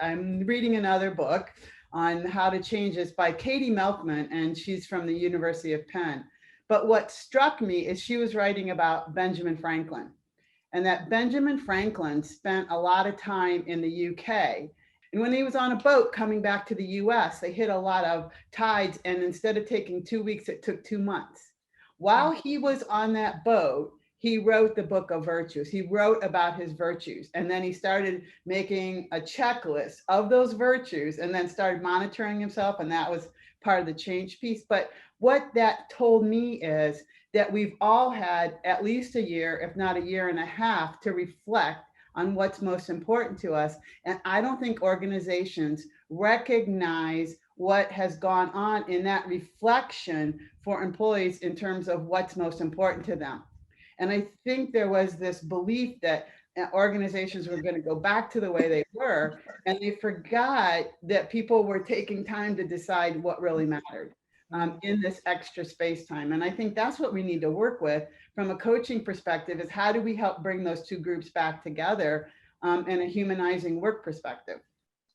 I'm reading another book on how to change this by Katie Melkman, and she's from the University of Penn. But what struck me is she was writing about Benjamin Franklin, and that Benjamin Franklin spent a lot of time in the UK. And when he was on a boat coming back to the US, they hit a lot of tides, and instead of taking 2 weeks, it took 2 months. While he was on that boat, he wrote the book of virtues. He wrote about his virtues, and then he started making a checklist of those virtues and then started monitoring himself. And that was part of the change piece. But what that told me is that we've all had at least a year, if not a year and a half, to reflect on what's most important to us. And I don't think organizations recognize what has gone on in that reflection for employees in terms of what's most important to them. And I think there was this belief that organizations were going to go back to the way they were, and they forgot that people were taking time to decide what really mattered in this extra space time. And I think that's what we need to work with from a coaching perspective, is how do we help bring those two groups back together in a humanizing work perspective?